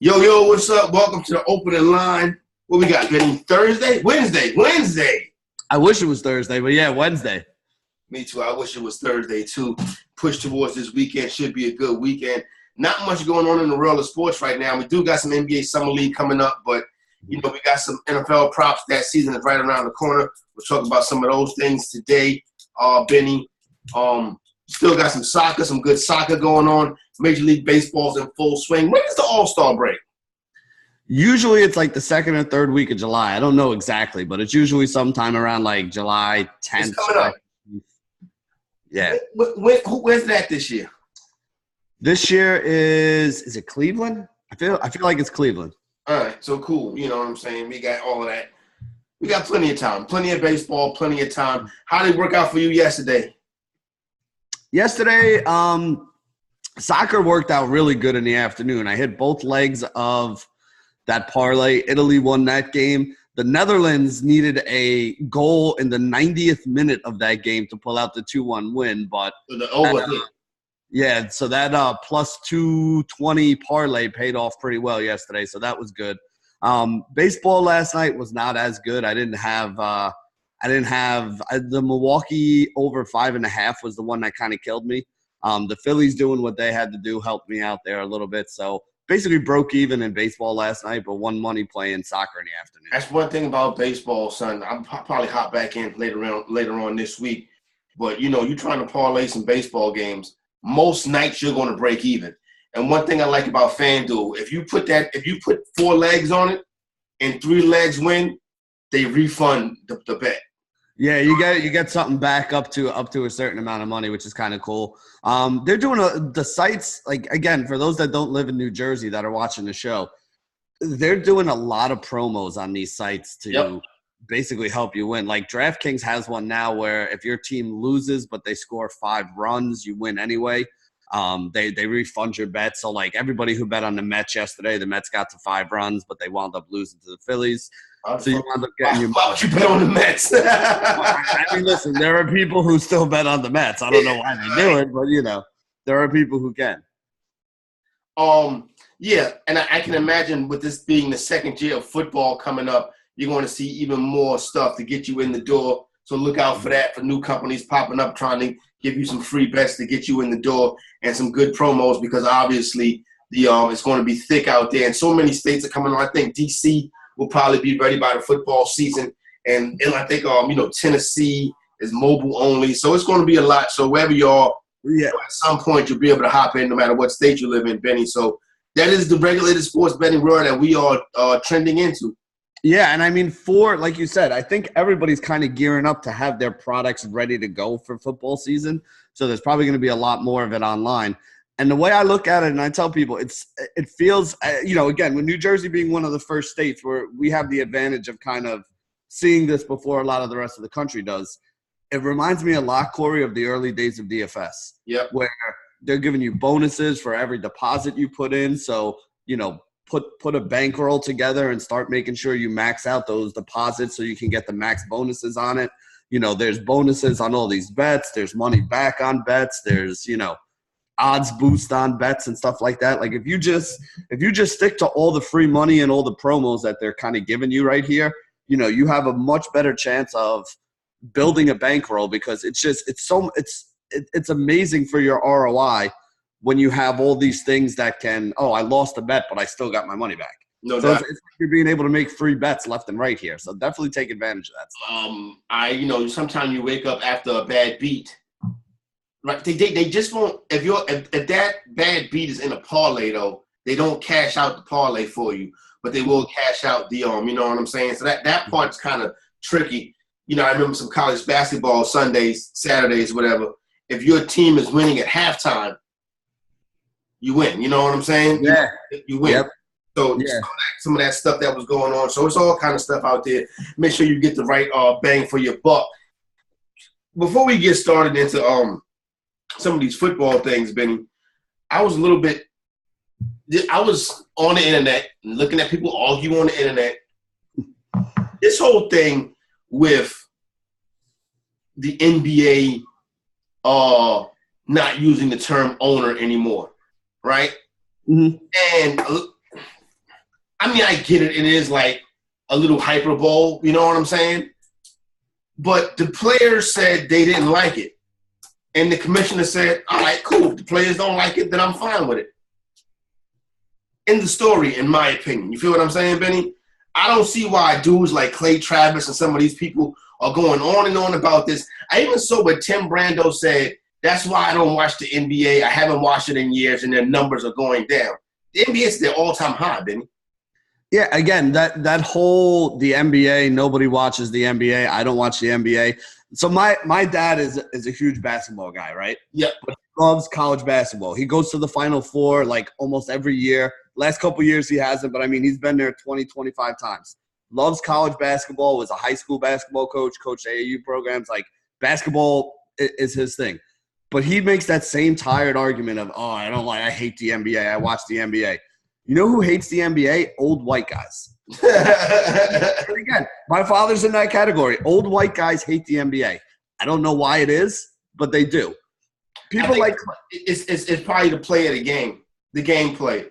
Yo, what's up? Welcome to the opening line. What we got, Benny? Thursday? Wednesday. I wish it was Thursday, but yeah, Wednesday. Me too. I wish it was Thursday, too. Push towards this weekend. Should be a good weekend. Not much going on in the world of sports right now. We do got some NBA Summer League coming up, but, we got some NFL props. That season is right around the corner. We'll talk about some of those things today, Benny. Still got some soccer, some good soccer going on. Major League Baseball's in full swing. When is the All-Star break? Usually it's like the second or third week of July. I don't know exactly, but it's usually sometime around like July 10th. It's coming up. Yeah. Where's that this year? This year is it Cleveland? I feel like it's Cleveland. All right, so cool. You know what I'm saying? We got all of that. We got plenty of time. Plenty of baseball, plenty of time. How did it work out for you yesterday? Yesterday, soccer worked out really good in the afternoon. I hit both legs of that parlay. Italy won that game. The Netherlands needed a goal in the 90th minute of that game to pull out the 2-1 win. But so that plus 220 parlay paid off pretty well yesterday. So that was good. Baseball last night was not as good. I didn't have the Milwaukee over 5.5 was the one that kind of killed me. The Phillies doing what they had to do helped me out there a little bit. So basically broke even in baseball last night, but won money playing soccer in the afternoon. That's one thing about baseball, son. I'll probably hop back in later on this week. But, you're trying to parlay some baseball games. Most nights you're going to break even. And one thing I like about FanDuel, if you put 4 legs on it and 3 legs win, they refund the bet. Yeah, you get something back up to a certain amount of money, which is kind of cool. They're doing the sites, like, again, for those that don't live in New Jersey that are watching the show, they're doing a lot of promos on these sites to basically help you win. Like DraftKings has one now where if your team loses but they score 5 runs, you win anyway. They refund your bet. So like everybody who bet on the Mets yesterday, the Mets got to 5 runs, but they wound up losing to the Phillies. So you wound up getting your money. Why would you bet on the Mets? I mean, listen, there are people who still bet on the Mets. I don't know why they do it, but there are people who can. Yeah, and I can imagine with this being the second year of football coming up, you're going to see even more stuff to get you in the door. So look out for that, for new companies popping up trying to give you some free bets to get you in the door and some good promos, because obviously it's going to be thick out there. And so many states are coming on. I think D.C. will probably be ready by the football season. And I think, Tennessee is mobile only. So it's going to be a lot. So wherever you are, at some point you'll be able to hop in no matter what state you live in, Benny. So that is the regulated sports betting world that we are trending into. Yeah, and I mean, like you said, I think everybody's kind of gearing up to have their products ready to go for football season. So there's probably going to be a lot more of it online. And the way I look at it, and I tell people, it feels, again, with New Jersey being one of the first states where we have the advantage of kind of seeing this before a lot of the rest of the country does, it reminds me a lot, Corey, of the early days of DFS. Yep. Where they're giving you bonuses for every deposit you put in. So, put a bankroll together and start making sure you max out those deposits so you can get the max bonuses on it. There's bonuses on all these bets. There's money back on bets. There's, odds boost on bets and stuff like that. Like if you just stick to all the free money and all the promos that they're kind of giving you right here, you have a much better chance of building a bankroll, because it's amazing for your ROI when you have all these things that can, I lost a bet, but I still got my money back. No so doubt. It's like you're being able to make free bets left and right here. So definitely take advantage of that stuff. Sometimes you wake up after a bad beat. Right? They just won't. If that bad beat is in a parlay, though, they don't cash out the parlay for you, but they will cash out the you know what I'm saying? So that part's kind of tricky. I remember some college basketball Sundays, Saturdays, whatever. If your team is winning at halftime, you win. You know what I'm saying? Yeah. You win. Yep. So some of that stuff that was going on. So it's all kind of stuff out there. Make sure you get the right bang for your buck. Before we get started into some of these football things, Benny, I was on the internet and looking at people argue on the internet. This whole thing with the NBA not using the term owner anymore, right? Mm-hmm. And I mean, I get it. It is like a little hyperbole. You know what I'm saying? But the players said they didn't like it. And the commissioner said, all right, cool. If the players don't like it, then I'm fine with it. In the story, in my opinion. You feel what I'm saying, Benny? I don't see why dudes like Clay Travis and some of these people are going on and on about this. I even saw what Tim Brando said, that's why I don't watch the NBA. I haven't watched it in years, and their numbers are going down. The NBA is their all-time high, Benny. Yeah, again, that whole the NBA, nobody watches the NBA. I don't watch the NBA. So my dad is a huge basketball guy, right? Yeah. But he loves college basketball. He goes to the Final Four like almost every year. Last couple years he hasn't, but I mean he's been there 20, 25 times. Loves college basketball, was a high school basketball coach, coached AAU programs. Like basketball is his thing. But he makes that same tired argument of, oh, I hate the NBA. I watch the NBA. You know who hates the NBA? Old white guys. And again, my father's in that category. Old white guys hate the NBA. I don't know why it is, but they do. People like it's probably the play of the game, the gameplay.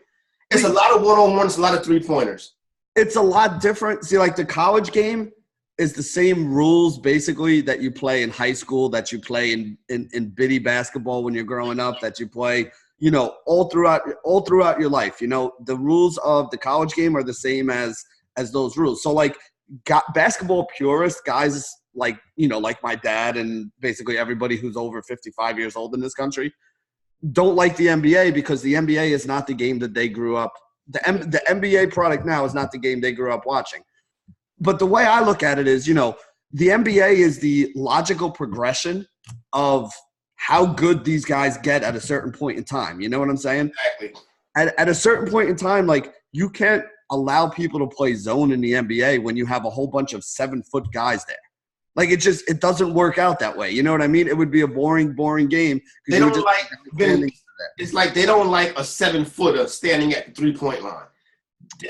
It's a lot of one-on-ones, a lot of three-pointers. It's a lot different. See, like the college game is the same rules basically that you play in high school, that you play in bitty basketball when you're growing up, that you play – you know, all throughout your life. You know, the rules of the college game are the same as those rules. So, like, basketball purists, guys like, you know, like my dad and basically everybody who's over 55 years old in this country, don't like the NBA because the NBA is not the game that they grew up. The NBA product now is not the game they grew up watching. But the way I look at it is, you know, the NBA is the logical progression of how good these guys get at a certain point in time. You know what I'm saying? Exactly. At a certain point in time, like you can't allow people to play zone in the NBA when you have a whole bunch of 7-foot guys there. Like it doesn't work out that way. You know what I mean? It would be a boring game. They don't like it's like they don't like a 7-footer standing at the 3-point line.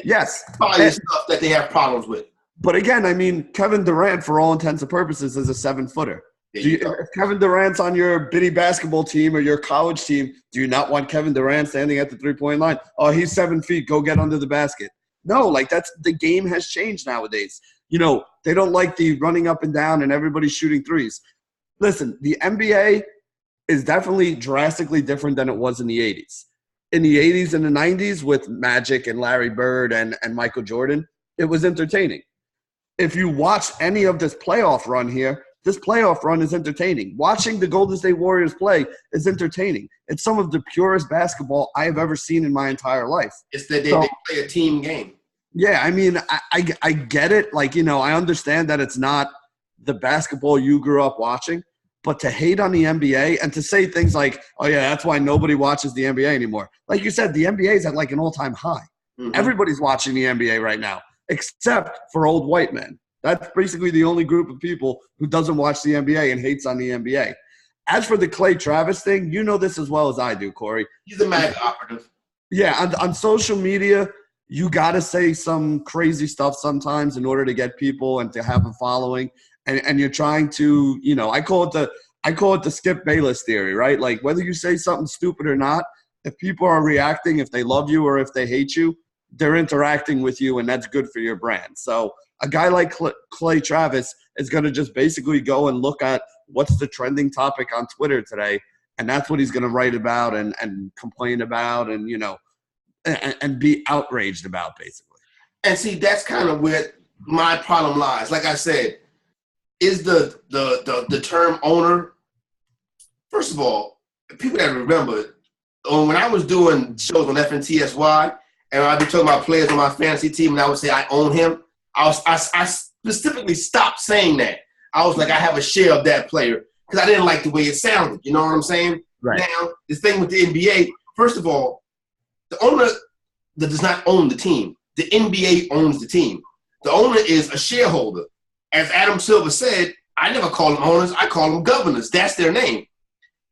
Yes. Probably the stuff that they have problems with. But again, I mean, Kevin Durant, for all intents and purposes, is a 7-footer. If Kevin Durant's on your bitty basketball team or your college team, do you not want Kevin Durant standing at the 3-point line? Oh, he's 7 feet. Go get under the basket. No, like the game has changed nowadays. You know, they don't like the running up and down and everybody shooting threes. Listen, the NBA is definitely drastically different than it was in the 80s. In the 80s and the 90s with Magic and Larry Bird and Michael Jordan, it was entertaining. If you watch any of this playoff run here, this playoff run is entertaining. Watching the Golden State Warriors play is entertaining. It's some of the purest basketball I have ever seen in my entire life. It's that they play a team game. Yeah, I mean, I get it. Like, you know, I understand that it's not the basketball you grew up watching, but to hate on the NBA and to say things like, oh, yeah, that's why nobody watches the NBA anymore. Like you said, the NBA is at like an all-time high. Mm-hmm. Everybody's watching the NBA right now, except for old white men. That's basically the only group of people who doesn't watch the NBA and hates on the NBA. As for the Clay Travis thing, you know this as well as I do, Corey. He's a mad operative. Yeah, on social media, you got to say some crazy stuff sometimes in order to get people and to have a following. And you're trying to, you know, I call it the Skip Bayless theory, right? Like whether you say something stupid or not, if people are reacting, if they love you or if they hate you, they're interacting with you, and that's good for your brand. So a guy like Clay Travis is going to just basically go and look at what's the trending topic on Twitter today, and that's what he's going to write about and complain about and, you know, and be outraged about, basically. And see, that's kind of where my problem lies. Like I said, is the term owner, first of all, people got to remember, when I was doing shows on FNTSY, and I'd be talking about players on my fantasy team, and I would say I own him, I specifically stopped saying that. I was like, I have a share of that player because I didn't like the way it sounded. You know what I'm saying? Right. Now, the thing with the NBA, first of all, the owner that does not own the team. The NBA owns the team. The owner is a shareholder. As Adam Silver said, I never call them owners. I call them governors. That's their name.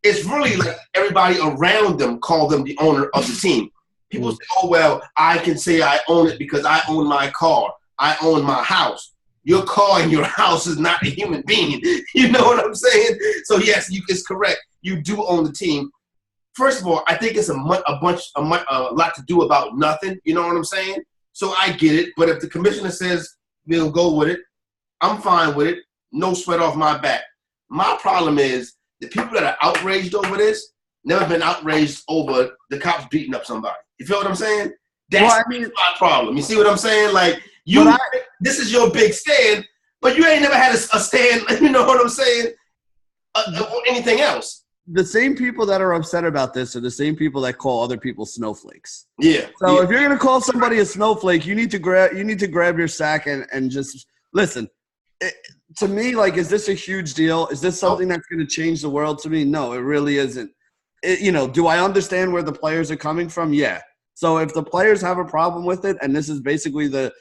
It's really like everybody around them call them the owner of the team. People say, oh, well, I can say I own it because I own my car. I own my house. Your car and your house is not a human being. You know what I'm saying? So, yes, it's correct. You do own the team. First of all, I think it's a lot to do about nothing. You know what I'm saying? So I get it. But if the commissioner says we'll go with it, I'm fine with it. No sweat off my back. My problem is the people that are outraged over this never been outraged over the cops beating up somebody. You feel what I'm saying? That's my problem. You see what I'm saying? Like, this is your big stand, but you ain't never had a stand, you know what I'm saying, or anything else. The same people that are upset about this are the same people that call other people snowflakes. Yeah. So if you're gonna call somebody a snowflake, you need to grab your sack and just listen. To me, like, is this a huge deal? Is this something that's going to change the world? To me, no, it really isn't. Do I understand where the players are coming from? Yeah. So if the players have a problem with it, and this is basically the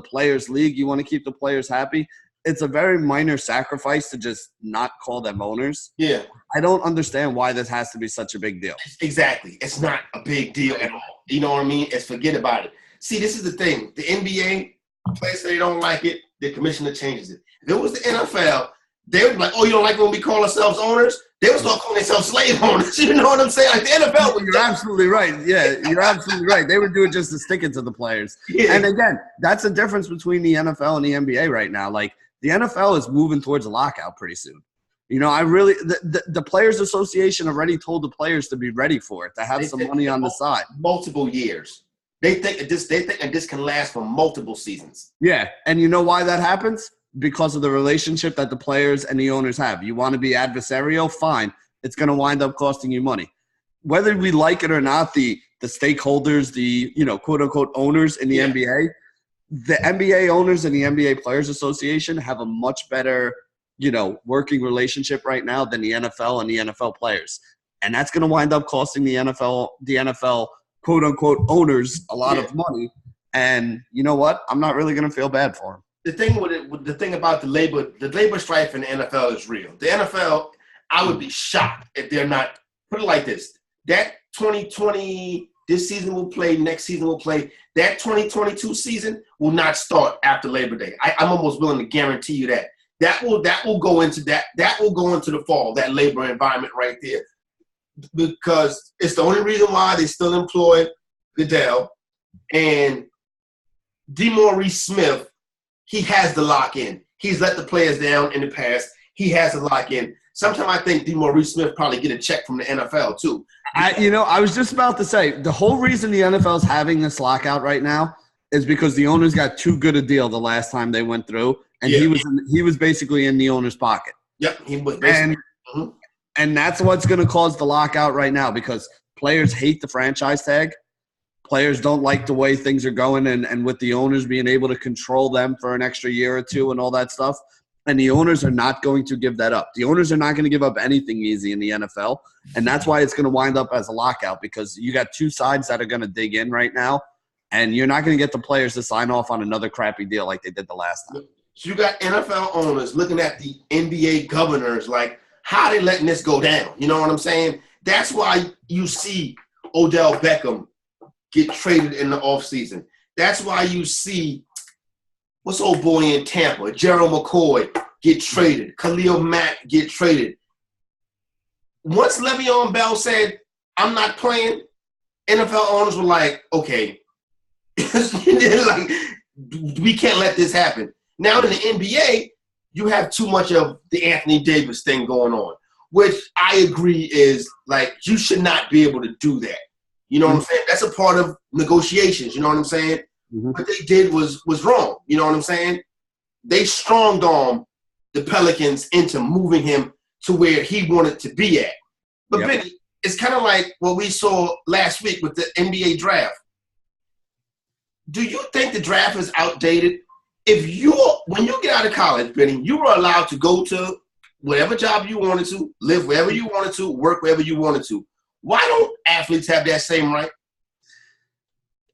players' league, you want to keep the players happy. It's a very minor sacrifice to just not call them owners. Yeah. I don't understand why this has to be such a big deal. Exactly. It's not a big deal at all. You know what I mean? It's forget about it. See, this is the thing. The NBA, players say they don't like it, the commissioner changes it. If it was the NFL, they would be like, oh, you don't like when we call ourselves owners? They would start calling themselves slave owners. You know what I'm saying? Like the NFL would. You're absolutely right. Yeah, you're absolutely right. They would do it just to stick it to the players. Yeah. And again, that's the difference between the NFL and the NBA right now. Like, the NFL is moving towards a lockout pretty soon. The Players Association already told the players to be ready for it, to have some money on the side. Multiple years. They think that this can last for multiple seasons. Yeah, and you know why that happens? Because of the relationship that the players and the owners have. You want to be adversarial? Fine. It's going to wind up costing you money. Whether we like it or not, the stakeholders, the quote-unquote owners in the NBA, the NBA owners and the NBA Players Association have a much better working relationship right now than the NFL and the NFL players. And that's going to wind up costing the NFL quote-unquote owners a lot of money. And you know what? I'm not really going to feel bad for them. The thing about the labor strife in the NFL is real. The NFL, I would be shocked if they're not. Put it like this: that 2020, this season will play, next season will play. That 2022 season will not start after Labor Day. I'm almost willing to guarantee you that. That will go into the fall. That labor environment right there, because it's the only reason why they still employ Goodell and DeMaurice Smith. He has the lock-in. He's let the players down in the past. He has the lock-in. Sometimes I think DeMaurice Smith probably get a check from the NFL too. I was just about to say, the whole reason the NFL is having this lockout right now is because the owners got too good a deal the last time they went through, and he was basically in the owner's pocket. Yep, he was basically. And that's what's going to cause the lockout right now, because players hate the franchise tag. Players don't like the way things are going, and with the owners being able to control them for an extra year or two and all that stuff. And the owners are not going to give that up. The owners are not going to give up anything easy in the NFL. And that's why it's going to wind up as a lockout, because you got two sides that are going to dig in right now. And you're not going to get the players to sign off on another crappy deal like they did the last time. So you got NFL owners looking at the NBA governors like, how are they letting this go down? You know what I'm saying? That's why you see Odell Beckham get traded in the offseason. That's why you see, what's old boy in Tampa, Gerald McCoy, get traded. Khalil Mack get traded. Once Le'Veon Bell said, I'm not playing, NFL owners were like, okay, like, we can't let this happen. Now in the NBA, you have too much of the Anthony Davis thing going on, which I agree is like, you should not be able to do that. You know what I'm saying? That's a part of negotiations. You know what I'm saying? Mm-hmm. What they did was wrong. You know what I'm saying? They strong-armed the Pelicans into moving him to where he wanted to be at. But Benny, it's kind of like what we saw last week with the NBA draft. Do you think the draft is outdated? When you get out of college, Benny, you were allowed to go to whatever job you wanted to, live wherever you wanted to, work wherever you wanted to. Why don't athletes have that same right?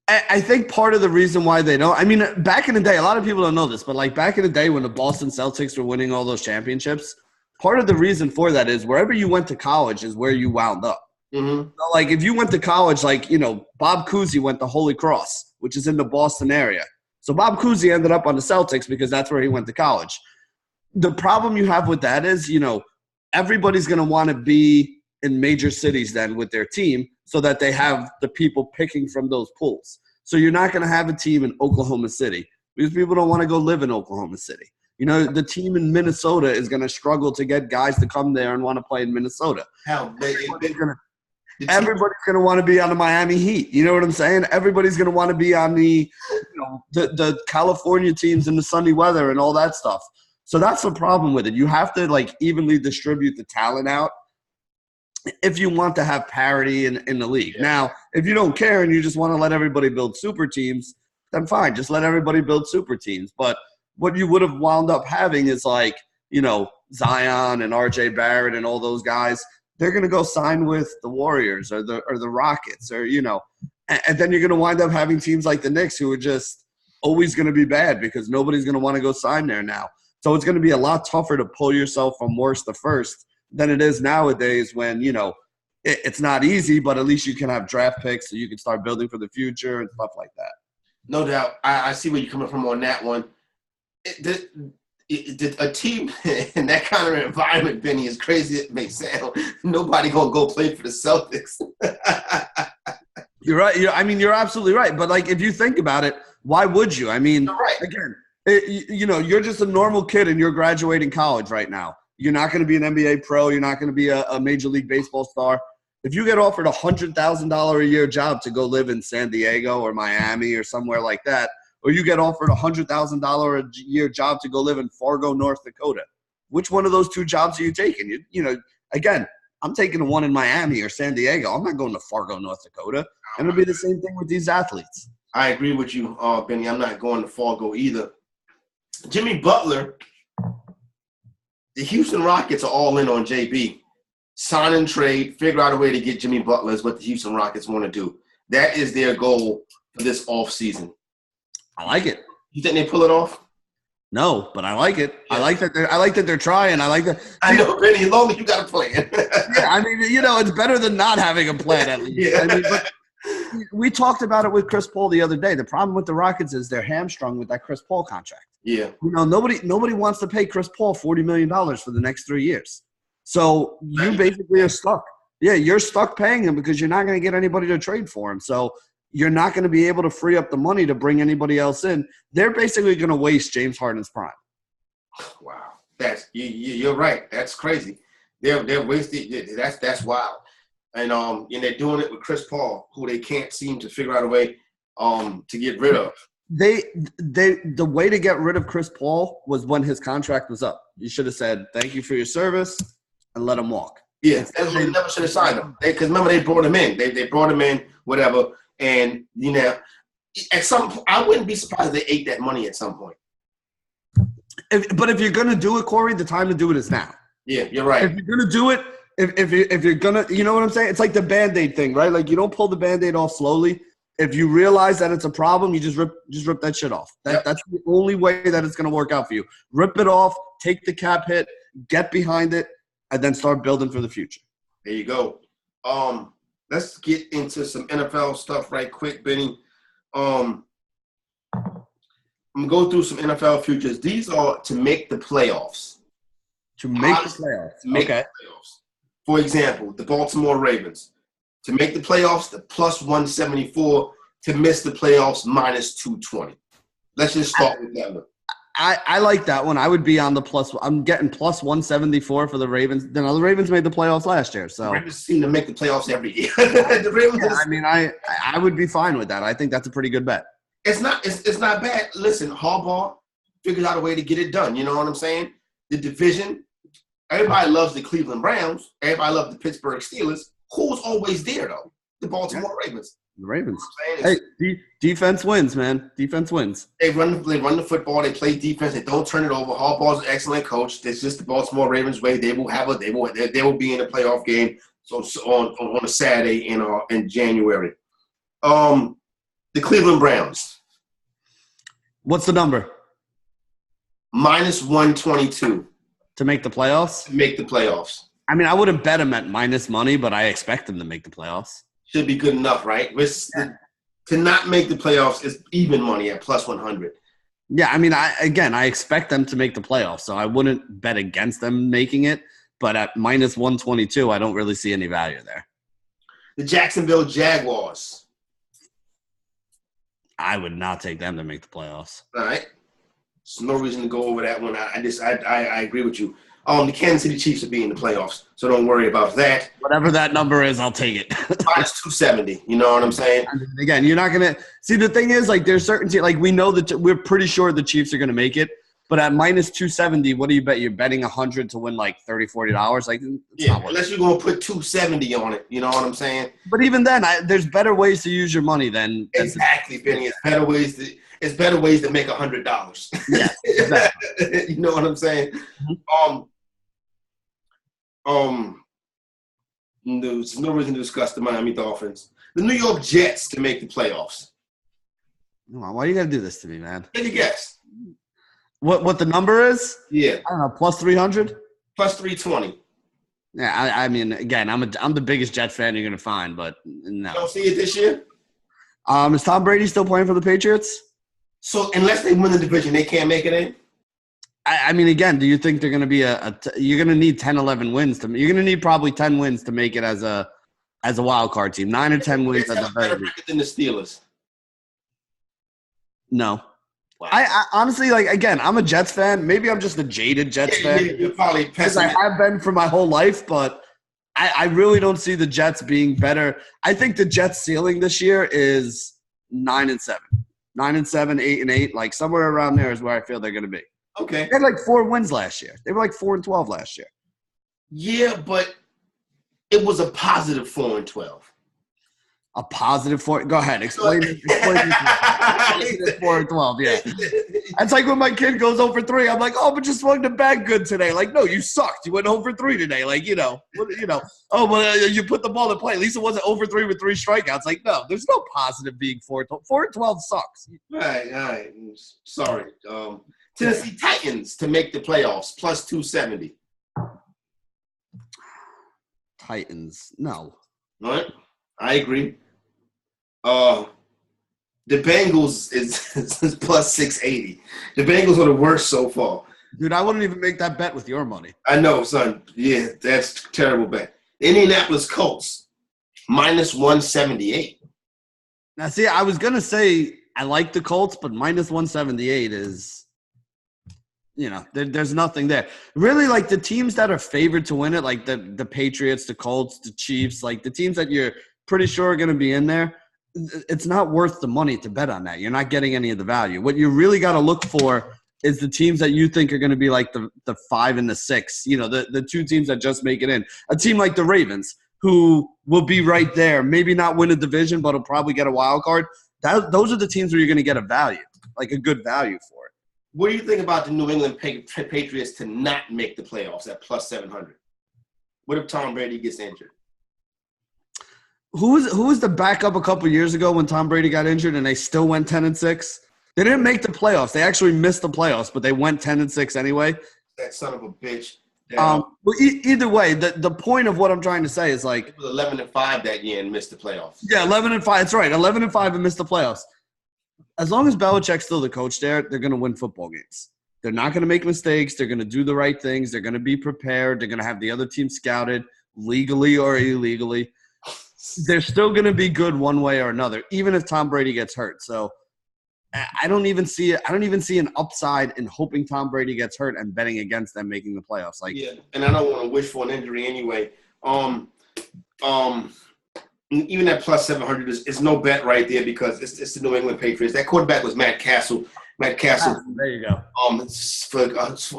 I think part of the reason why they don't, I mean, back in the day, a lot of people don't know this, but like back in the day when the Boston Celtics were winning all those championships, part of the reason for that is wherever you went to college is where you wound up. Mm-hmm. So like if you went to college, like, you know, Bob Cousy went to Holy Cross, which is in the Boston area. So Bob Cousy ended up on the Celtics because that's where he went to college. The problem you have with that is, you know, everybody's going to want to be in major cities then with their team so that they have the people picking from those pools. So you're not going to have a team in Oklahoma City because people don't want to go live in Oklahoma City. You know, the team in Minnesota is going to struggle to get guys to come there and want to play in Minnesota. Hell, everybody's going to want to be on the Miami Heat. You know what I'm saying? Everybody's going to want to be on the California teams in the sunny weather and all that stuff. So that's the problem with it. You have to, like, evenly distribute the talent out if you want to have parity in the league. Yeah. Now, if you don't care and you just want to let everybody build super teams, then fine. Just let everybody build super teams. But what you would have wound up having is, like, you know, Zion and R.J. Barrett and all those guys – they're going to go sign with the Warriors or the Rockets or, you know, and then you're going to wind up having teams like the Knicks who are just always going to be bad because nobody's going to want to go sign there now. So it's going to be a lot tougher to pull yourself from worst to first than it is nowadays when, you know, it's not easy, but at least you can have draft picks so you can start building for the future and stuff like that. No doubt. I see where you're coming from on that one. A team in that kind of environment, Benny, as crazy as it may sound, nobody gonna go play for the Celtics. You're right. You're absolutely right. But, like, if you think about it, why would you? I mean, right. Again, you know, you're just a normal kid and you're graduating college right now. You're not going to be an NBA pro. You're not going to be a Major League Baseball star. If you get offered $100,000 a year job to go live in San Diego or Miami or somewhere like that, or you get offered $100,000 a year job to go live in Fargo, North Dakota, which one of those two jobs are you taking? You know, again, I'm taking the one in Miami or San Diego. I'm not going to Fargo, North Dakota. And it'll be the same thing with these athletes. I agree with you, Benny. I'm not going to Fargo either. Jimmy Butler, the Houston Rockets are all in on JB. Sign and trade, figure out a way to get Jimmy Butler is what the Houston Rockets want to do. That is their goal for this offseason. I like it. You think they pull it off? No, but I like it. Yeah. I like that they're trying. I like that. I know, Benny. As long as you got a plan. Yeah, I mean, you know, it's better than not having a plan at least. Yeah. I mean, but we talked about it with Chris Paul the other day. The problem with the Rockets is they're hamstrung with that Chris Paul contract. Yeah. You know, nobody wants to pay Chris Paul $40 million for the next 3 years. So you basically are stuck. Yeah, you're stuck paying him because you're not going to get anybody to trade for him. So you're not going to be able to free up the money to bring anybody else in. They're basically going to waste James Harden's prime. Wow, you're right. That's crazy. They're wasting. That's wild. And they're doing it with Chris Paul, who they can't seem to figure out a way to get rid of. The way to get rid of Chris Paul was when his contract was up. You should have said thank you for your service and let him walk. Yeah, they never should have signed him. Because remember, they brought him in. They brought him in, whatever. And, you know, at some point, I wouldn't be surprised if they ate that money at some point. But if you're going to do it, Corey, the time to do it is now. Yeah, you're right. If you're going to do it, if you're going to – you know what I'm saying? It's like the Band-Aid thing, right? Like, you don't pull the Band-Aid off slowly. If you realize that it's a problem, you just rip that shit off. That's the only way that it's going to work out for you. Rip it off, take the cap hit, get behind it, and then start building for the future. There you go. Let's get into some NFL stuff right quick, Benny. I'm going to go through some NFL futures. These are to make the playoffs. To make the playoffs. To make the playoffs. For example, the Baltimore Ravens. To make the playoffs, the plus 174. To miss the playoffs, minus 220. Let's just start with that one. I like that one. I would be on the plus. I'm getting plus 174 for the Ravens. The Ravens made the playoffs last year, so the Ravens seem to make the playoffs every year. The Ravens. Yeah, I mean, I would be fine with that. I think that's a pretty good bet. It's not bad. Listen, Harbaugh figured out a way to get it done. You know what I'm saying? The division. Everybody loves the Cleveland Browns. Everybody loves the Pittsburgh Steelers. Who's always there though? The Baltimore Ravens. The Ravens. Hey, defense wins, man. Defense wins. They run the football. They play defense. They don't turn it over. Harbaugh's an excellent coach. It's just the Baltimore Ravens way. They will be in a playoff game. So on a Saturday in January. The Cleveland Browns. What's the number? Minus 122 to make the playoffs. To make the playoffs. I mean, I wouldn't bet them at minus money, but I expect them to make the playoffs. Should be good enough, right? To not make the playoffs is even money at plus 100. Yeah, I mean, I expect them to make the playoffs, so I wouldn't bet against them making it. But at minus 122, I don't really see any value there. The Jacksonville Jaguars. I would not take them to make the playoffs. All right. There's no reason to go over that one. I agree with you. The Kansas City Chiefs will be in the playoffs, so don't worry about that. Whatever that number is, I'll take it. Minus 270. You know what I'm saying? I mean, again, you're not gonna see. The thing is, like, there's certainty. Like, we know that we're pretty sure the Chiefs are gonna make it. But at minus 270, what do you bet? You're betting 100 to win like $30, $40. Like, unless you're gonna put 270 on it. You know what I'm saying? But even then, there's better ways to use your money than exactly, Benny. It's better ways to make $100. Yeah, exactly. You know what I'm saying? There's no reason to discuss the Miami Dolphins. The New York Jets to make the playoffs. Come on, why you gotta do this to me, man? Take a guess. What the number is? Yeah. I don't know, plus 300? Plus 320. Yeah, I mean, again, I'm the biggest Jets fan you're gonna find, but no. You don't see it this year? Is Tom Brady still playing for the Patriots? So unless they win the division, they can't make it in? I mean, again, do you think they're gonna be you're gonna need 10, 11 wins you're gonna need probably 10 wins to make it as a wild card team. 9 or 10 wins at the very least. Than the Steelers. No. Wow. I honestly, like, again, I'm a Jets fan. Maybe I'm just a jaded Jets fan. You're probably because I have been for my whole life, but I really don't see the Jets being better. I think the Jets' ceiling this year is 9-7. 9-7, 8-8, like somewhere around there is where I feel they're going to be. Okay. They had like 4 wins last year. They were like 4-12 last year. Yeah, but it was a positive 4-12. A positive 4. Go ahead. Explain it. Positive 4-12. Yeah. That's like when my kid goes over 3. I'm like, oh, but you swung the bag good today. Like, no, you sucked. You went over 3 today. Like, Oh, well, you put the ball in play. At least it wasn't over 3 with 3 strikeouts. Like, no, there's no positive being 4-12. 4-12 sucks. All right. Sorry. Tennessee Titans to make the playoffs plus 270. Titans, no. All right. I agree. The Bengals is plus 680. The Bengals are the worst so far. Dude, I wouldn't even make that bet with your money. I know, son. Yeah, that's a terrible bet. Indianapolis Colts, minus 178. Now, see, I was going to say I like the Colts, but minus 178 is, there's nothing there. Really, like, the teams that are favored to win it, like the Patriots, the Colts, the Chiefs, like the teams that you're pretty sure are going to be in there, it's not worth the money to bet on that. You're not getting any of the value. What you really got to look for is the teams that you think are going to be like the 5 and the 6, the 2 teams that just make it in. A team like the Ravens, who will be right there, maybe not win a division, but will probably get a wild card. Those are the teams where you're going to get a value, like a good value for it. What do you think about the New England Patriots to not make the playoffs at plus 700? What if Tom Brady gets injured? Who was the backup a couple years ago when Tom Brady got injured and they still went 10-6? They didn't make the playoffs. They actually missed the playoffs, but they went 10-6 anyway. That son of a bitch. Well, either way, the point of what I'm trying to say is like it was 11-5 that year and missed the playoffs. Yeah, 11-5. That's right, 11-5 and missed the playoffs. As long as Belichick's still the coach there, they're going to win football games. They're not going to make mistakes. They're going to do the right things. They're going to be prepared. They're going to have the other team scouted legally or illegally. They're still going to be good one way or another, even if Tom Brady gets hurt. So I don't even see it. I don't even see an upside in hoping Tom Brady gets hurt and betting against them making the playoffs. Yeah, and I don't want to wish for an injury anyway. Even at plus 700 is no bet right there because it's the New England Patriots. That quarterback was Matt Castle. Matt Castle. There you go. For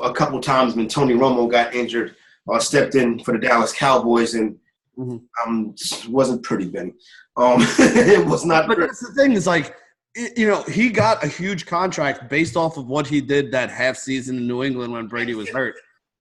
a couple times when Tony Romo got injured, stepped in for the Dallas Cowboys and. Wasn't pretty, Benny. It was not. But that's the thing is like, he got a huge contract based off of what he did that half season in New England when Brady was hurt,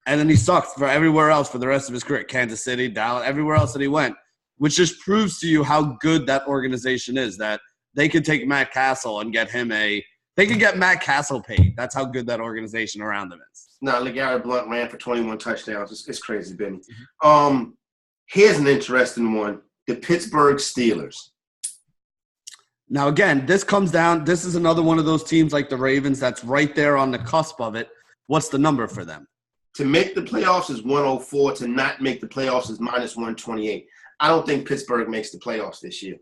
and then he sucked for everywhere else for the rest of his career. Kansas City, Dallas, everywhere else that he went, which just proves to you how good that organization is. That they could take Matt Castle and get him they could get Matt Castle paid. That's how good that organization around them is. No, LeGarrette Blount ran for 21 touchdowns. It's crazy, Benny. Here's an interesting one. The Pittsburgh Steelers. Now, again, this is another one of those teams like the Ravens that's right there on the cusp of it. What's the number for them? To make the playoffs is 104. To not make the playoffs is minus 128. I don't think Pittsburgh makes the playoffs this year.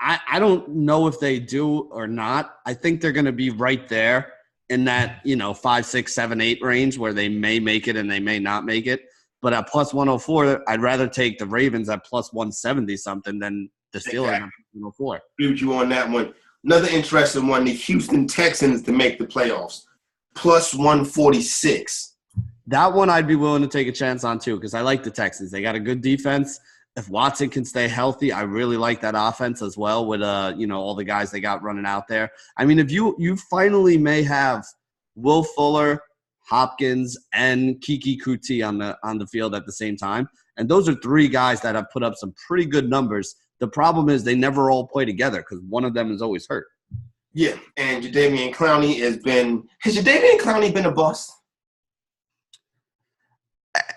I don't know if they do or not. I think they're going to be right there in that, 5, 6, 7, 8 range where they may make it and they may not make it. But at plus 104, I'd rather take the Ravens at plus 170 something than the Steelers at 104. Agree with you on that one. Another interesting one, the Houston Texans to make the playoffs, plus 146. That one I'd be willing to take a chance on too because I like the Texans. They got a good defense. If Watson can stay healthy, I really like that offense as well with all the guys they got running out there. I mean, if you finally may have Will Fuller, Hopkins, and Kiki Kuti on the field at the same time, and those are 3 guys that have put up some pretty good numbers. The problem is they never all play together because one of them is always hurt. Yeah, and Jadeveon Clowney has Jadeveon Clowney been a bust?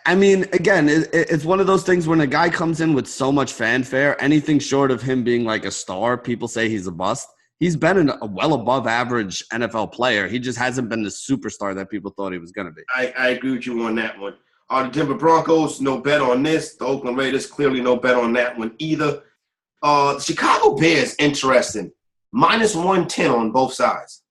I mean, again, it's one of those things when a guy comes in with so much fanfare, anything short of him being like a star, people say he's a bust. He's been a well above average NFL player. He just hasn't been the superstar that people thought he was going to be. I agree with you on that one. The Denver Broncos, no bet on this. The Oakland Raiders, clearly no bet on that one either. The Chicago Bears, interesting. Minus 110 on both sides.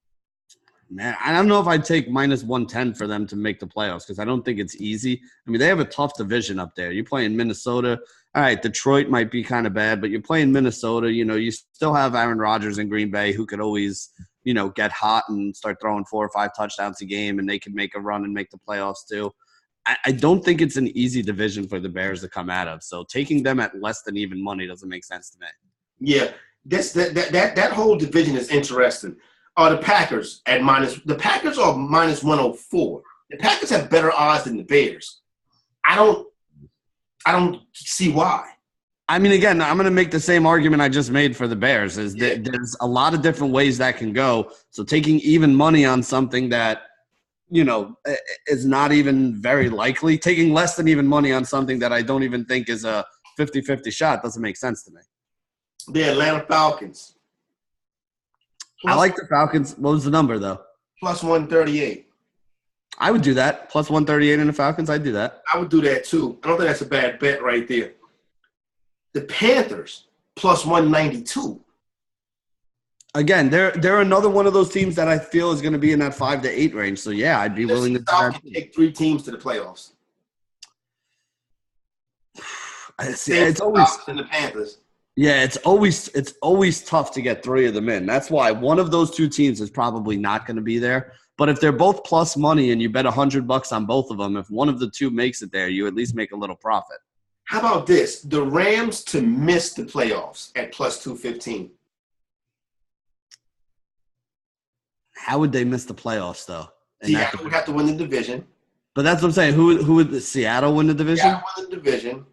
Man, I don't know if I'd take minus 110 for them to make the playoffs because I don't think it's easy. I mean, they have a tough division up there. You play in Minnesota. All right, Detroit might be kind of bad, but you're playing Minnesota. You still have Aaron Rodgers in Green Bay who could always, get hot and start throwing 4 or 5 touchdowns a game, and they could make a run and make the playoffs too. I don't think it's an easy division for the Bears to come out of. So taking them at less than even money doesn't make sense to me. Yeah, that whole division is interesting. The Packers the Packers are minus 104. The Packers have better odds than the Bears. I don't see why. I mean, again, I'm going to make the same argument I just made for the Bears. There's a lot of different ways that can go. So taking even money on something that, is not even very likely, taking less than even money on something that I don't even think is a 50-50 shot doesn't make sense to me. The Atlanta Falcons. I like the Falcons. What was the number, though? Plus 138. I would do that. Plus 138 in the Falcons, I'd do that. I would do that, too. I don't think that's a bad bet right there. The Panthers, plus 192. Again, they're another one of those teams that I feel is going to be in that 5 to 8 range. So, yeah, I'd be willing to do that. Take 3 teams to the playoffs. It's always in the Panthers. Yeah, it's always tough to get 3 of them in. That's why one of those 2 teams is probably not going to be there. But if they're both plus money and you bet $100 on both of them, if one of the 2 makes it there, you at least make a little profit. How about this? The Rams to miss the playoffs at plus 215. How would they miss the playoffs, though? Seattle would have to win the division. But that's what I'm saying. Who would Seattle win the division? Seattle win the division.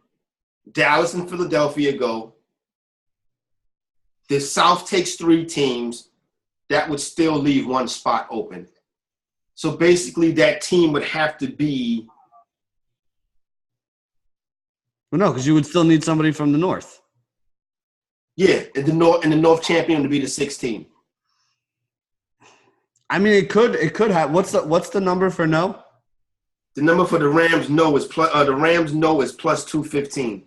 Dallas and Philadelphia go. The South takes 3 teams. That would still leave 1 spot open. So basically that team would have to be – Well, no, because you would still need somebody from the North. Yeah, and the North champion to be the 6th team. I mean, it could have – what's the number for no? The number for the Rams no is plus 215.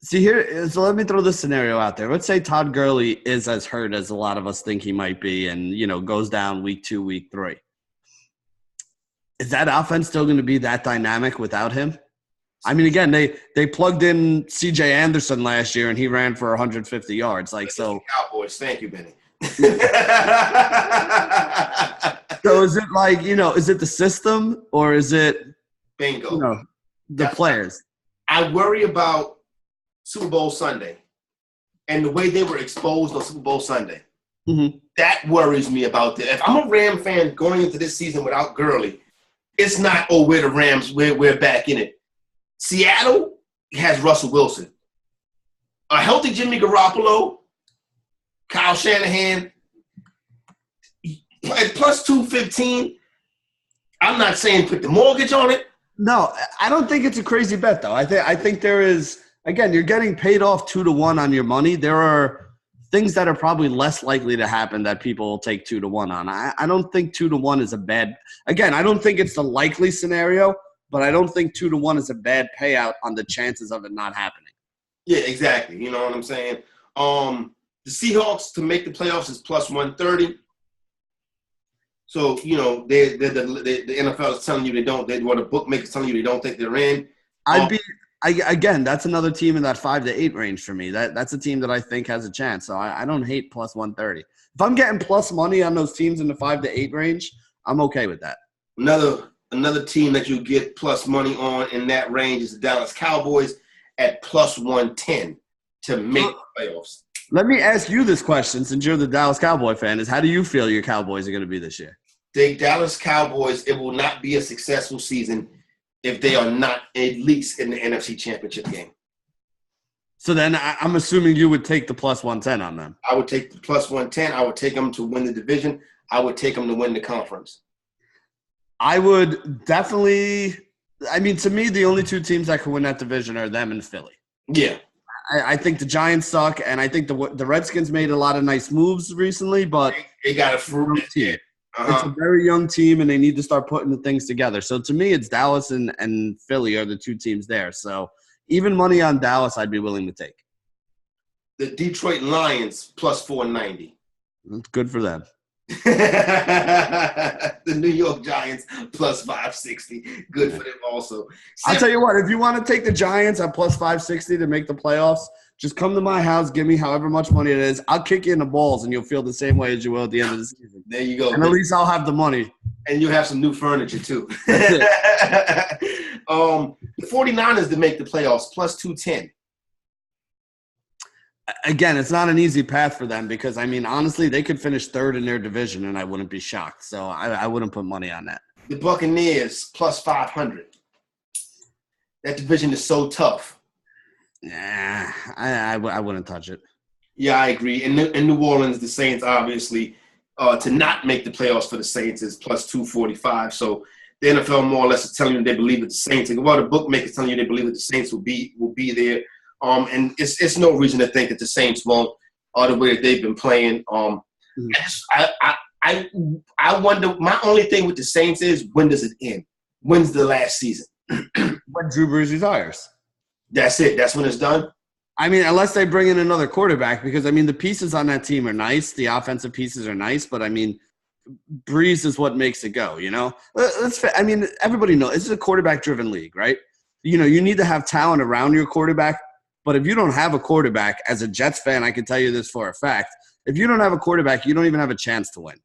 See here, so let me throw this scenario out there. Let's say Todd Gurley is as hurt as a lot of us think he might be and, goes down week 2, week 3. Is that offense still going to be that dynamic without him? I mean, again, they plugged in C.J. Anderson last year and he ran for 150 yards. So Cowboys, thank you, Benny. So is it like, is it the system or is it bingo the players? I worry about Super Bowl Sunday and the way they were exposed on Super Bowl Sunday. Mm-hmm. That worries me about that. If I'm a Ram fan going into this season without Gurley, it's not, we're the Rams, we're back in it. Seattle has Russell Wilson. A healthy Jimmy Garoppolo, Kyle Shanahan, at plus 215. I'm not saying put the mortgage on it. No, I don't think it's a crazy bet, though. I think there is, again, you're getting paid off 2-1 on your money. There are things that are probably less likely to happen that people will take 2-1 on. I don't think 2-1 is a bad – again, I don't think it's the likely scenario, but I don't think 2-1 is a bad payout on the chances of it not happening. Yeah, exactly. You know what I'm saying? The Seahawks to make the playoffs is plus 130. So, the NFL is telling you they don't. The bookmakers telling you they don't think they're in. Again, that's another team in that 5 to 8 range for me. That's a team that I think has a chance. So I don't hate plus 130. If I'm getting plus money on those teams in the 5 to 8 range, I'm okay with that. Another team that you get plus money on in that range is the Dallas Cowboys at plus 110 to make the playoffs. Let me ask you this question, since you're the Dallas Cowboy fan, is how do you feel your Cowboys are going to be this year? The Dallas Cowboys, it will not be a successful season if they are not at least in the NFC Championship game. So then I'm assuming you would take the plus 110 on them. I would take the plus 110. I would take them to win the division. I would take them to win the conference. I would definitely – I mean, to me, the only two teams that can win that division are them and Philly. Yeah. I think the Giants suck, and I think the Redskins made a lot of nice moves recently, but they got a fruit team. It's a very young team, and they need to start putting the things together. So to me, it's Dallas and Philly are the two teams there. So even money on Dallas, I'd be willing to take. The Detroit Lions plus 490. That's good for them. The New York Giants plus 560. Good for them also. I'll tell you what, if you want to take the Giants at plus 560 to make the playoffs, just come to my house, give me however much money it is. I'll kick you in the balls, and you'll feel the same way as you will at the end of the season. There you go. And at least I'll have the money. And you'll have some new furniture, too. The 49ers to make the playoffs, plus 210. Again, it's not an easy path for them because, I mean, honestly, they could finish third in their division, and I wouldn't be shocked. So I wouldn't put money on that. The Buccaneers, plus 500. That division is so tough. Nah, I wouldn't touch it. Yeah, I agree. In New Orleans, the Saints, obviously, to not make the playoffs for the Saints is plus 245. So the NFL more or less is telling you they believe that the Saints – well, the bookmakers telling you they believe that the Saints will be there. And it's no reason to think that the Saints won't, the way that they've been playing. I wonder. My only thing with the Saints is, when does it end? When's the last season? When Drew Brees retires. That's it. That's when it's done. I mean, unless they bring in another quarterback, because I mean the pieces on that team are nice. The offensive pieces are nice, but I mean, Brees is what makes it go. You know, I mean, everybody knows this is a quarterback-driven league, right? You know, you need to have talent around your quarterback. But if you don't have a quarterback, as a Jets fan, I can tell you this for a fact. If you don't have a quarterback, you don't even have a chance to win.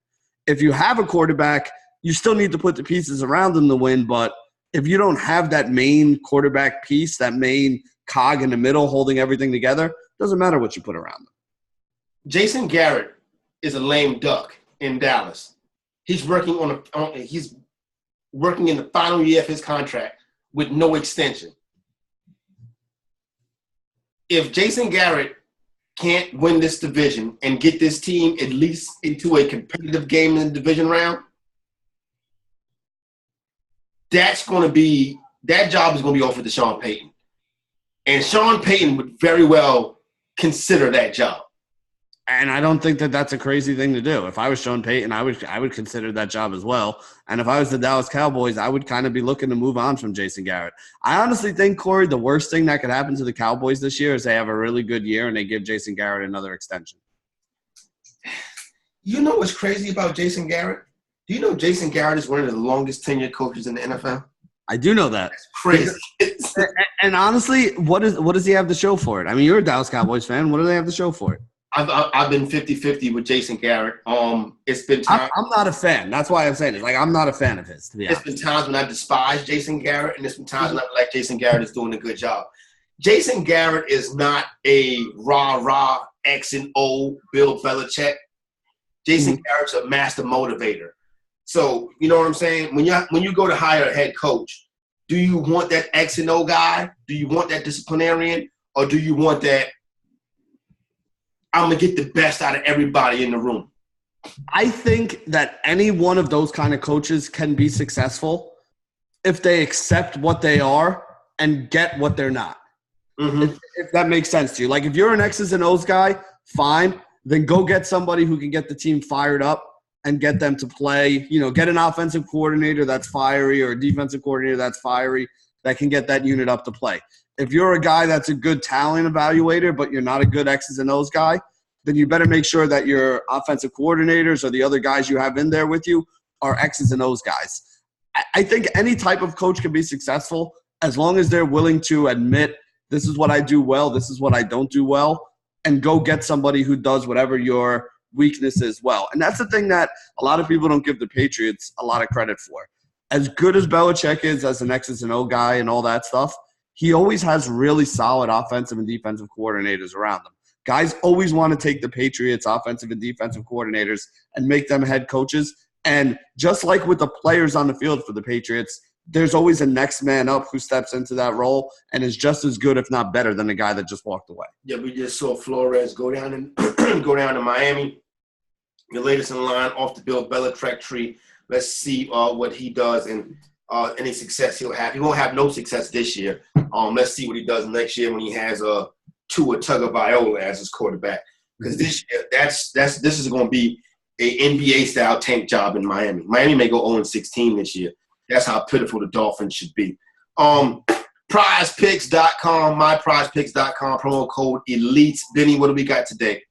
If you have a quarterback, you still need to put the pieces around them to win. But if you don't have that main quarterback piece, that main cog in the middle holding everything together, it doesn't matter what you put around them. Jason Garrett is a lame duck in Dallas. He's working he's working in the final year of his contract with no extension. If Jason Garrett can't win this division and get this team at least into a competitive game in the division round, that job is going to be offered to Sean Payton. And Sean Payton would very well consider that job. And I don't think that that's a crazy thing to do. If I was Sean Payton, I would consider that job as well. And if I was the Dallas Cowboys, I would kind of be looking to move on from Jason Garrett. I honestly think, Corey, the worst thing that could happen to the Cowboys this year is they have a really good year and they give Jason Garrett another extension. You know what's crazy about Jason Garrett? Do you know Jason Garrett is one of the longest tenured coaches in the NFL? I do know that. That's crazy. And honestly, what does he have to show for it? I mean, you're a Dallas Cowboys fan. What do they have to show for it? I've been 50-50 with Jason Garrett. It's been time. I'm not a fan. That's why I'm saying it. Like, I'm not a fan of his, to be honest. It's been times when I despise Jason Garrett, and there's been times when I feel like Jason Garrett is doing a good job. Jason Garrett is not a rah-rah X and O Bill Belichick. Jason Garrett's a master motivator. So, you know what I'm saying? When you go to hire a head coach, do you want that X and O guy? Do you want that disciplinarian? Or do you want that I'm going to get the best out of everybody in the room? I think that any one of those kind of coaches can be successful if they accept what they are and get what they're not. If that makes sense to you. Like, if you're an X's and O's guy, fine. Then go get somebody who can get the team fired up and get them to play. You know, get an offensive coordinator that's fiery or a defensive coordinator that's fiery that can get that unit up to play. If you're a guy that's a good talent evaluator, but you're not a good X's and O's guy, then you better make sure that your offensive coordinators or the other guys you have in there with you are X's and O's guys. I think any type of coach can be successful as long as they're willing to admit, this is what I do well, this is what I don't do well, and go get somebody who does whatever your weakness is well. And that's the thing that a lot of people don't give the Patriots a lot of credit for. As good as Belichick is as an X's and O guy and all that stuff, he always has really solid offensive and defensive coordinators around him. Guys always want to take the Patriots' offensive and defensive coordinators and make them head coaches. And just like with the players on the field for the Patriots, there's always a next man up who steps into that role and is just as good, if not better, than the guy that just walked away. Yeah, we just saw Flores go down and go down to Miami. The latest in line off the Bill Belichick tree. Let's see what he does and any success he'll have. He won't have no success this year. Let's see what he does next year when he has Tua Tagovailoa as his quarterback. Because this year, this is going to be a NBA style tank job in Miami. Miami may go 0-16 this year. That's how pitiful the Dolphins should be. PrizePicks.com, myprizepicks.com, promo code ELITE. Benny, what do we got today?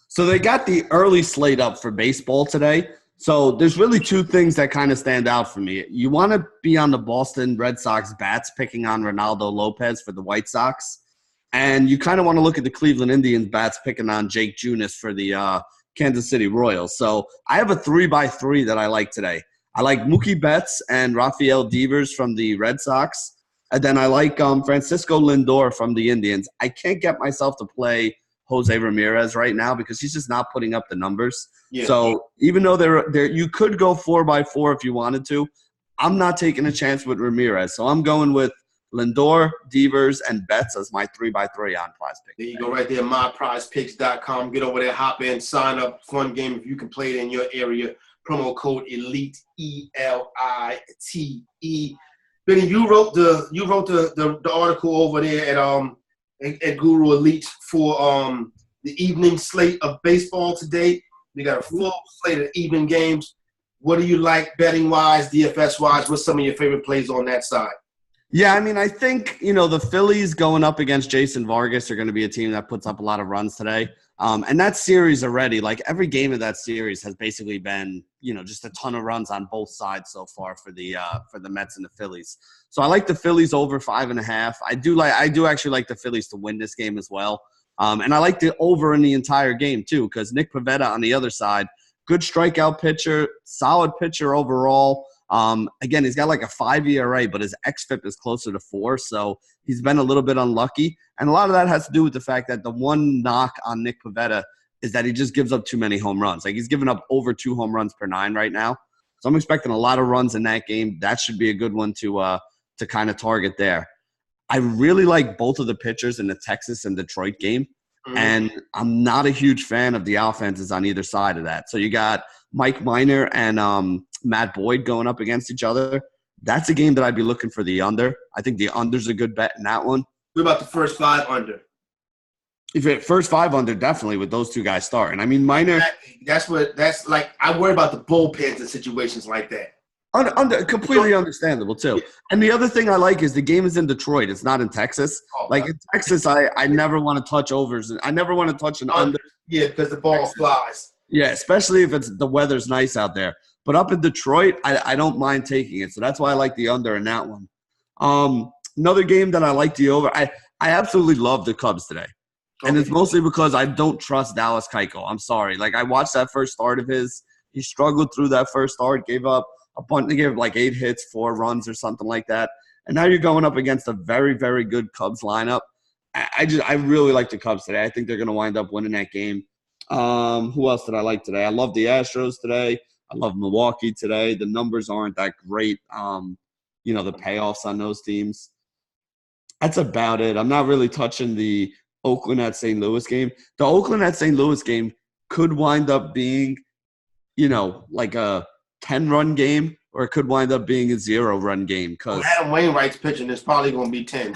So they got the early slate up for baseball today. So there's really two things that kind of stand out for me. You want to be on the Boston Red Sox bats picking on Ronaldo Lopez for the White Sox. And you kind of want to look at the Cleveland Indians bats picking on Jake Junis for the Kansas City Royals. So I have a 3x3 that I like today. I like Mookie Betts and Rafael Devers from the Red Sox. And then I like Francisco Lindor from the Indians. I can't get myself to play Jose Ramirez right now because he's just not putting up the numbers. Yeah. So even though you could go 4x4 if you wanted to, I'm not taking a chance with Ramirez. So I'm going with Lindor, Devers, and Betts as my 3x3 on Prize Picks. There you go right there, myprizepicks.com. Get over there, hop in, sign up. Fun game if you can play it in your area. Promo code ELITE, ELITE. Benny, you wrote the article over there at Guru Elite for the evening slate of baseball today. We got a full slate of evening games. What do you like betting-wise, DFS-wise? What's some of your favorite plays on that side? Yeah, I mean, I think, the Phillies going up against Jason Vargas are going to be a team that puts up a lot of runs today. And that series already, like every game of that series has basically been, just a ton of runs on both sides so far for the Mets and the Phillies. So I like the Phillies over 5.5. I do actually like the Phillies to win this game as well. And I like the over in the entire game too, because Nick Pivetta on the other side, good strikeout pitcher, solid pitcher overall. Again, he's got like a 5 ERA, but his xFIP is closer to 4, so he's been a little bit unlucky. And a lot of that has to do with the fact that the one knock on Nick Pivetta is that he just gives up too many home runs. Like he's given up over 2 home runs per 9 right now. So I'm expecting a lot of runs in that game. That should be a good one to kind of target there. I really like both of the pitchers in the Texas and Detroit game. And I'm not a huge fan of the offenses on either side of that. So you got Mike Minor and Matt Boyd going up against each other. That's a game that I'd be looking for the under. I think the under's a good bet in that one. What about the first 5 under? If it first 5 under, definitely with those two guys starting. I mean, Minor. That's like I worry about the bullpens in situations like that. Completely understandable too. Yeah. And the other thing I like is the game is in Detroit. It's not in Texas. Like in Texas, I never want to touch overs. I never want to touch an under. Yeah, because the ball flies. Yeah, especially if the weather's nice out there. But up in Detroit, I don't mind taking it. So that's why I like the under in that one. Another game that I like the over. I absolutely love the Cubs today. And it's mostly because I don't trust Dallas Keuchel. I'm sorry. Like I watched that first start of his. He struggled through that first start, gave up a bunch. They gave like 8 hits, 4 runs or something like that. And now you're going up against a very, very good Cubs lineup. I really like the Cubs today. I think they're going to wind up winning that game. Who else did I like today? I love the Astros today. I love Milwaukee today. The numbers aren't that great. The payoffs on those teams. That's about it. I'm not really touching the Oakland at St. Louis game. The Oakland at St. Louis game could wind up being, like a 10-run game, or it could wind up being a 0-run game. Because Adam Wainwright's pitching is probably going to be 10. On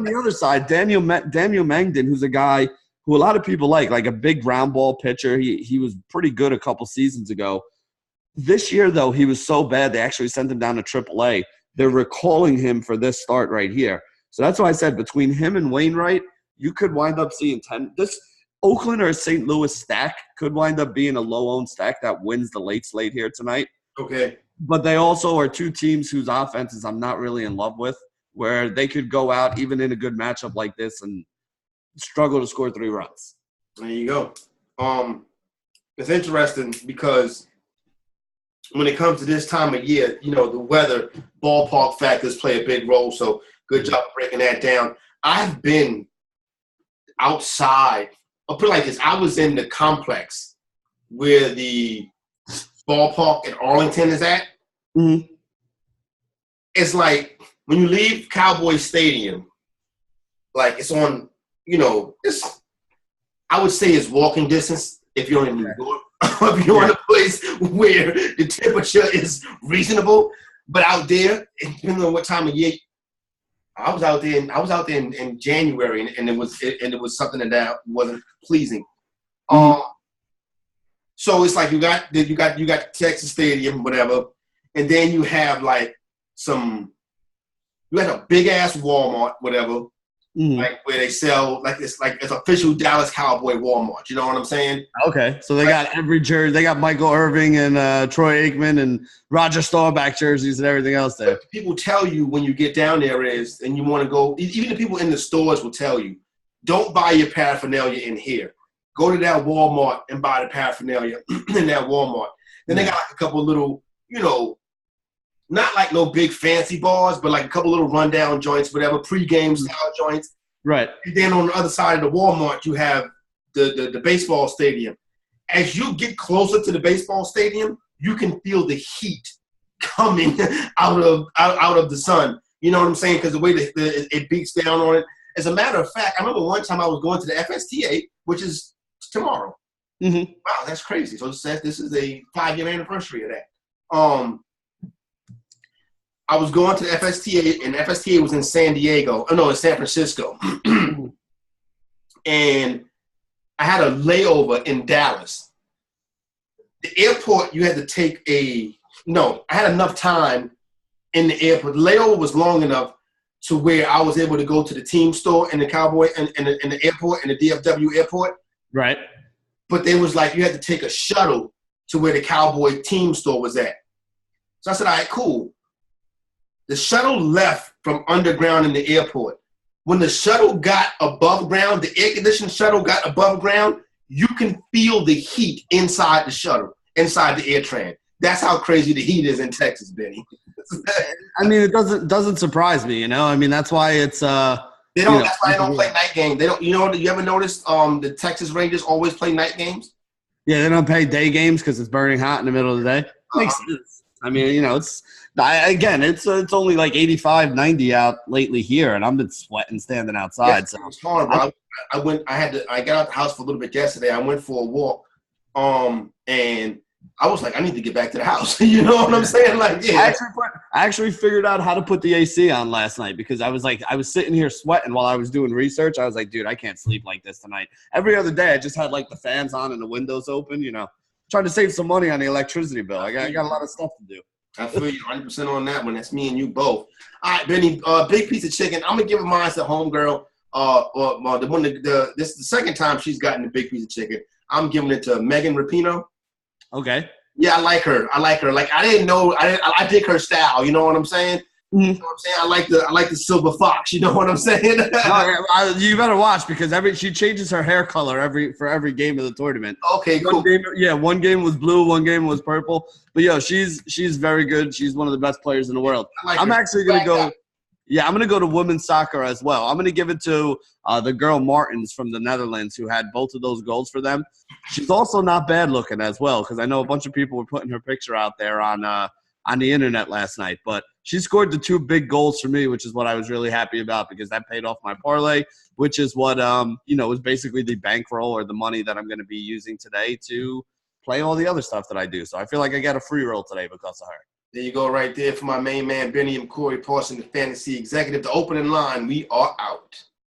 the other side, Daniel Mangden, who's a guy who a lot of people like a big ground ball pitcher. He was pretty good a couple seasons ago. This year, though, he was so bad they actually sent him down to AAA. They're recalling him for this start right here. So that's why I said between him and Wainwright, you could wind up seeing 10. Oakland or a St. Louis stack could wind up being a low-owned stack that wins the late slate here tonight. Okay. But they also are two teams whose offenses I'm not really in love with, where they could go out even in a good matchup like this and struggle to score 3 runs. There you go. It's interesting because when it comes to this time of year, you know, the weather, ballpark factors play a big role. So good job of breaking that down. I've been outside. I'll put it like this. I was in the complex where the ballpark in Arlington is at. Mm-hmm. It's like when you leave Cowboy Stadium, like it's on, you know, I would say it's walking distance if you're in New York. If you're in a place where the temperature is reasonable. But out there, depending on what time of year, I was out there in January, and it was something that wasn't pleasing. So it's like you got Texas Stadium, whatever, and then you have like you had a big ass Walmart, whatever, like where they sell it's official Dallas Cowboy Walmart. You know what I'm saying? Okay, so they got every jersey. They got Michael Irving and Troy Aikman and Roger Staubach jerseys and everything else there. What people tell you when you get down there is, and you want to go, even the people in the stores will tell you, don't buy your paraphernalia in here. Go to that Walmart and buy the paraphernalia in that Walmart. Then they got like a couple little, you know, not like no big fancy bars, but like a couple little rundown joints, whatever, pregame style joints. Right. And then on the other side of the Walmart, you have the baseball stadium. As you get closer to the baseball stadium, you can feel the heat coming out of the sun. You know what I'm saying? Because the way it beats down on it. As a matter of fact, I remember one time I was going to the FSTA, which is tomorrow. Mm-hmm. Wow, that's crazy. So it says this is a 5-year anniversary of that. I was going to the FSTA, and FSTA was in San Francisco. And I had a layover in Dallas. The airport, you had to take I had enough time in the airport. The layover was long enough to where I was able to go to the team store in the Cowboy and the airport, in the DFW airport. Right. But there was like, you had to take a shuttle to where the Cowboy team store was at. So I said, all right, cool. The shuttle left from underground in the airport. When the shuttle got above ground, the air-conditioned shuttle got above ground, you can feel the heat inside the shuttle, inside the AirTran. That's how crazy the heat is in Texas, Benny. I mean, it doesn't surprise me, you know? I mean, that's why it's that's why they don't play night games. They don't. You ever noticed the Texas Rangers always play night games? Yeah, they don't play day games because it's burning hot in the middle of the day. Makes sense. I mean, you know, it's only like 85, 90 out lately here, and I've been sweating standing outside. So it's hard, bro. I got out the house for a little bit yesterday. I went for a walk, and I was like, I need to get back to the house. You know what I'm saying? Like, yeah. I actually figured out how to put the AC on last night because I was sitting here sweating while I was doing research. I was like, dude, I can't sleep like this tonight. Every other day, I just had like the fans on and the windows open, you know, trying to save some money on the electricity bill. I got a lot of stuff to do. I feel you 100% on that one. That's me and you both. All right, Benny, big piece of chicken. I'm going to give mine to homegirl. This is the second time she's gotten the big piece of chicken. I'm giving it to Megan Rapinoe. Okay. Yeah, I like her. Like, I didn't know. I dig her style. You know what I'm saying? Mm-hmm. You know what I'm saying? I like the silver fox. You know what I'm saying? You better watch because she changes her hair color for every game of the tournament. Okay, cool. One game was blue, one game was purple. But she's very good. She's one of the best players in the world. I'm actually gonna go. Yeah, I'm gonna go to women's soccer as well. I'm gonna give it to the girl Martens from the Netherlands who had both of those goals for them. She's also not bad looking as well because I know a bunch of people were putting her picture out there on the internet last night. But she scored the 2 big goals for me, which is what I was really happy about because that paid off my parlay, which is what was basically the bankroll or the money that I'm going to be using today to play all the other stuff that I do. So I feel like I got a free roll today because of her. There you go right there for my main man, Benny and Corey Parson, the fantasy executive. The opening line, we are out.